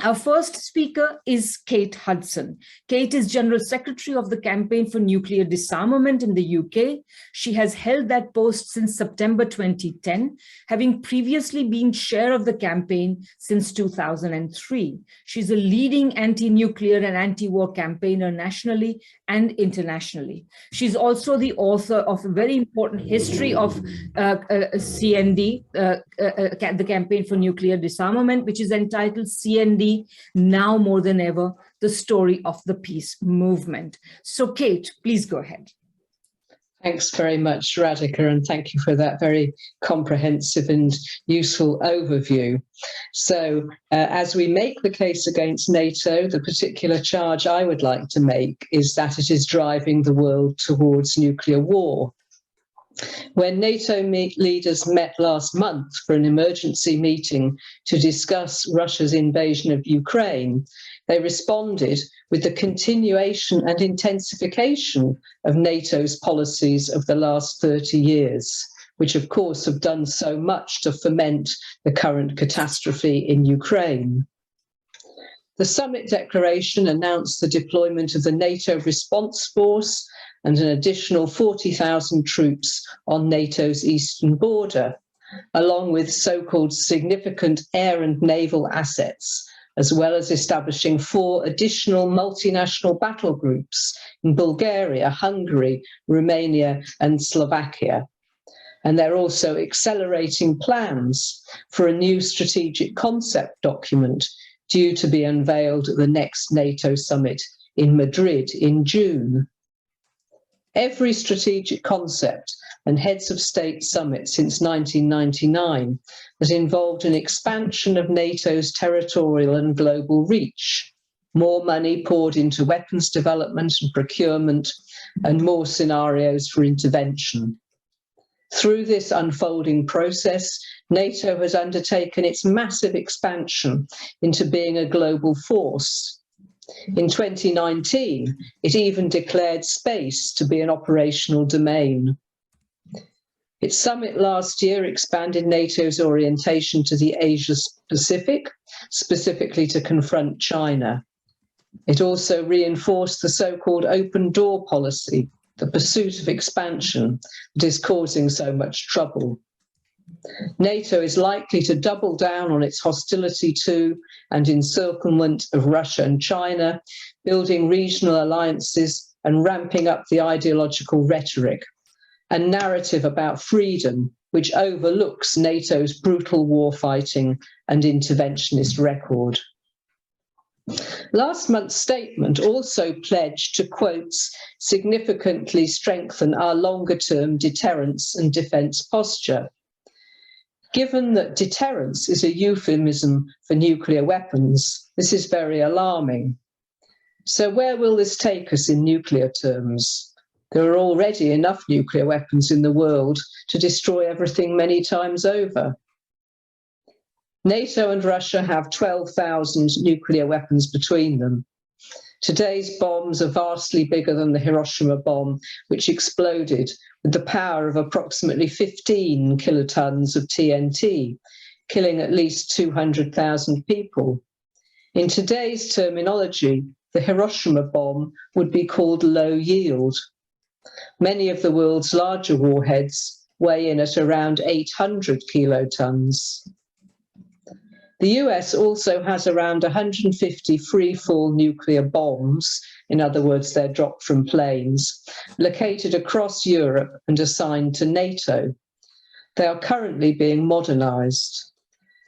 Our first speaker is Kate Hudson. Kate is General Secretary of the Campaign for Nuclear Disarmament in the UK. She has held that post since September 2010, having previously been chair of the campaign since 2003. She's a leading anti-nuclear and anti-war campaigner nationally and internationally. She's also the author of a very important history of CND, the Campaign for Nuclear Disarmament, which is entitled CND Now More Than Ever, the Story of the Peace Movement. So Kate, please go ahead. Thanks very much, Radhika, and thank you for that very comprehensive and useful overview. So as we make the case against NATO, the particular charge I would like to make is that it is driving the world towards nuclear war. When NATO leaders met last month for an emergency meeting to discuss Russia's invasion of Ukraine, they responded with the continuation and intensification of NATO's policies of the last 30 years, which of course have done so much to foment the current catastrophe in Ukraine. The summit declaration announced the deployment of the NATO response force and an additional 40,000 troops on NATO's eastern border, along with so-called significant air and naval assets, as well as establishing 4 additional multinational battle groups in Bulgaria, Hungary, Romania, and Slovakia. And they're also accelerating plans for a new strategic concept document due to be unveiled at the next NATO summit in Madrid in June. Every strategic concept and heads of state summit since 1999 has involved an expansion of NATO's territorial and global reach, more money poured into weapons development and procurement, and more scenarios for intervention. Through this unfolding process, NATO has undertaken its massive expansion into being a global force. In 2019, it even declared space to be an operational domain. Its summit last year expanded NATO's orientation to the Asia-Pacific, specifically to confront China. It also reinforced the so-called open door policy, the pursuit of expansion that is causing so much trouble. NATO is likely to double down on its hostility to and encirclement of Russia and China, building regional alliances and ramping up the ideological rhetoric, a narrative about freedom which overlooks NATO's brutal warfighting and interventionist record. Last month's statement also pledged to, quotes, significantly strengthen our longer-term deterrence and defence posture. Given that deterrence is a euphemism for nuclear weapons, this is very alarming. So where will this take us in nuclear terms? There are already enough nuclear weapons in the world to destroy everything many times over. NATO and Russia have 12,000 nuclear weapons between them. Today's bombs are vastly bigger than the Hiroshima bomb, which exploded with the power of approximately 15 kilotons of TNT, killing at least 200,000 people. In today's terminology, the Hiroshima bomb would be called low yield. Many of the world's larger warheads weigh in at around 800 kilotons. The US also has around 150 free-fall nuclear bombs, in other words, they're dropped from planes, located across Europe and assigned to NATO. They are currently being modernized,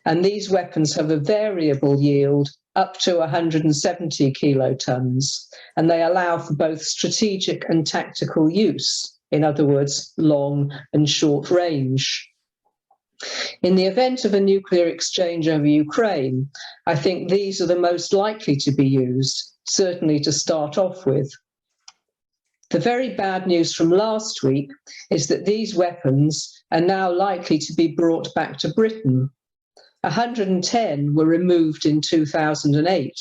and these weapons have a variable yield up to 170 kilotons, and they allow for both strategic and tactical use, in other words, long and short range. In the event of a nuclear exchange over Ukraine, I think these are the most likely to be used, certainly to start off with. The very bad news from last week is that these weapons are now likely to be brought back to Britain. 110 were removed in 2008.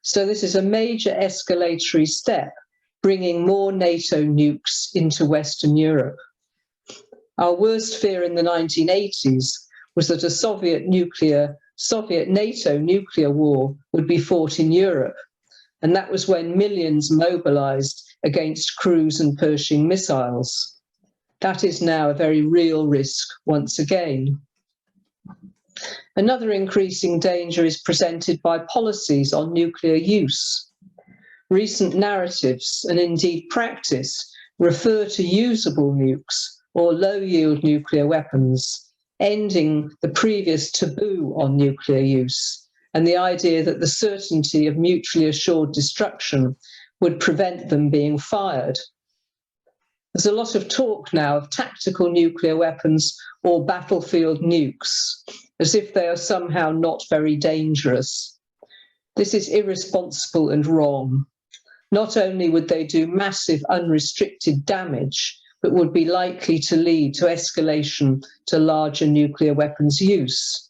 So this is a major escalatory step, bringing more NATO nukes into Western Europe. Our worst fear in the 1980s was that a Soviet nuclear Soviet-NATO nuclear war would be fought in Europe, and that was when millions mobilized against cruise and Pershing missiles. That is now a very real risk once again. Another increasing danger is presented by policies on nuclear use. Recent narratives, and indeed practice, refer to usable nukes or low-yield nuclear weapons, ending the previous taboo on nuclear use and the idea that the certainty of mutually assured destruction would prevent them being fired. There's a lot of talk now of tactical nuclear weapons or battlefield nukes, as if they are somehow not very dangerous. This is irresponsible and wrong. Not only would they do massive unrestricted damage, but would be likely to lead to escalation to larger nuclear weapons use.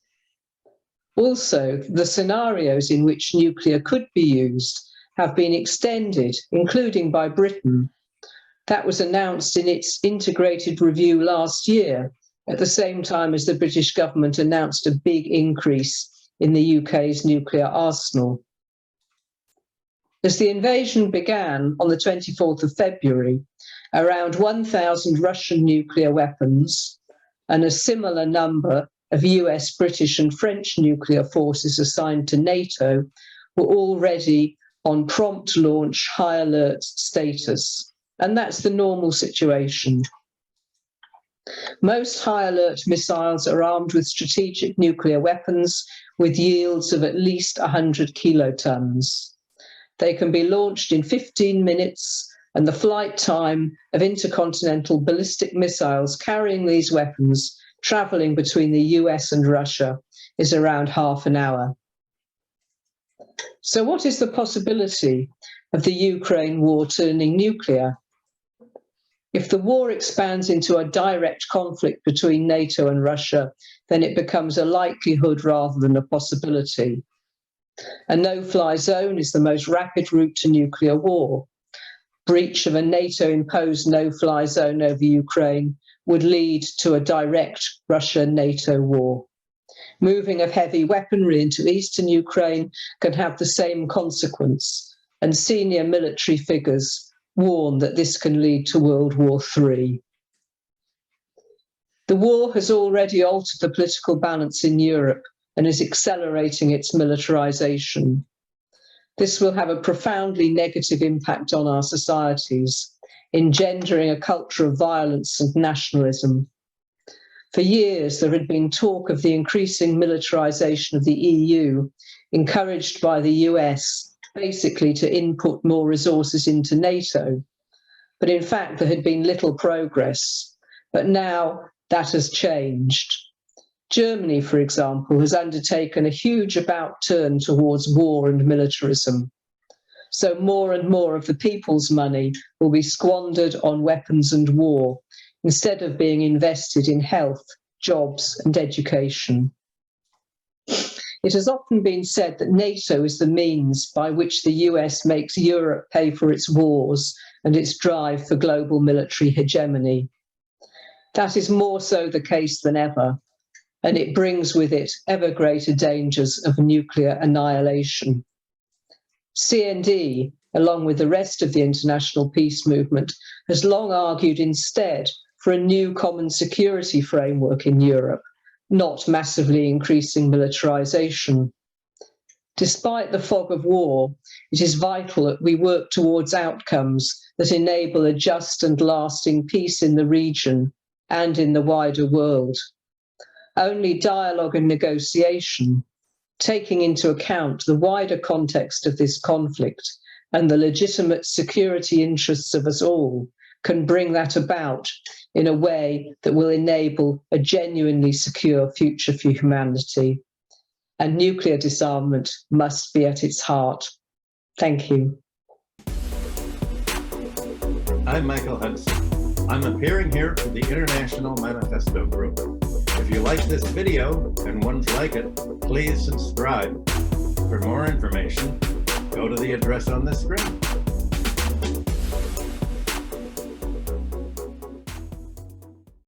Also, the scenarios in which nuclear could be used have been extended, including by Britain. That was announced in its integrated review last year, at the same time as the British government announced a big increase in the UK's nuclear arsenal. As the invasion began on the 24th of February, around 1,000 Russian nuclear weapons and a similar number of US, British and French nuclear forces assigned to NATO were already on prompt launch high alert status. And that's the normal situation. Most high alert missiles are armed with strategic nuclear weapons with yields of at least 100 kilotons. They can be launched in 15 minutes, and the flight time of intercontinental ballistic missiles carrying these weapons traveling between the US and Russia is around half an hour. So what is the possibility of the Ukraine war turning nuclear? If the war expands into a direct conflict between NATO and Russia, then it becomes a likelihood rather than a possibility. A no-fly zone is the most rapid route to nuclear war. Breach of a NATO-imposed no-fly zone over Ukraine would lead to a direct Russia-NATO war. Moving of heavy weaponry into eastern Ukraine can have the same consequence, and senior military figures warn that this can lead to World War III. The war has already altered the political balance in Europe and is accelerating its militarization. This will have a profoundly negative impact on our societies, engendering a culture of violence and nationalism. For years, there had been talk of the increasing militarization of the EU, encouraged by the US, basically to input more resources into NATO. But in fact, there had been little progress. But now that has changed. Germany, for example, has undertaken a huge about turn towards war and militarism. So more and more of the people's money will be squandered on weapons and war, instead of being invested in health, jobs, and education. It has often been said that NATO is the means by which the US makes Europe pay for its wars and its drive for global military hegemony. That is more so the case than ever, and it brings with it ever greater dangers of nuclear annihilation. CND, along with the rest of the international peace movement, has long argued instead for a new common security framework in Europe, not massively increasing militarization. Despite the fog of war, it is vital that we work towards outcomes that enable a just and lasting peace in the region and in the wider world. Only dialogue and negotiation, taking into account the wider context of this conflict and the legitimate security interests of us all, can bring that about in a way that will enable a genuinely secure future for humanity. And nuclear disarmament must be at its heart. Thank you. I'm Michael Hudson. I'm appearing here for the International Manifesto Group. If you like this video and ones like it, please subscribe. For more information, go to the address on the screen.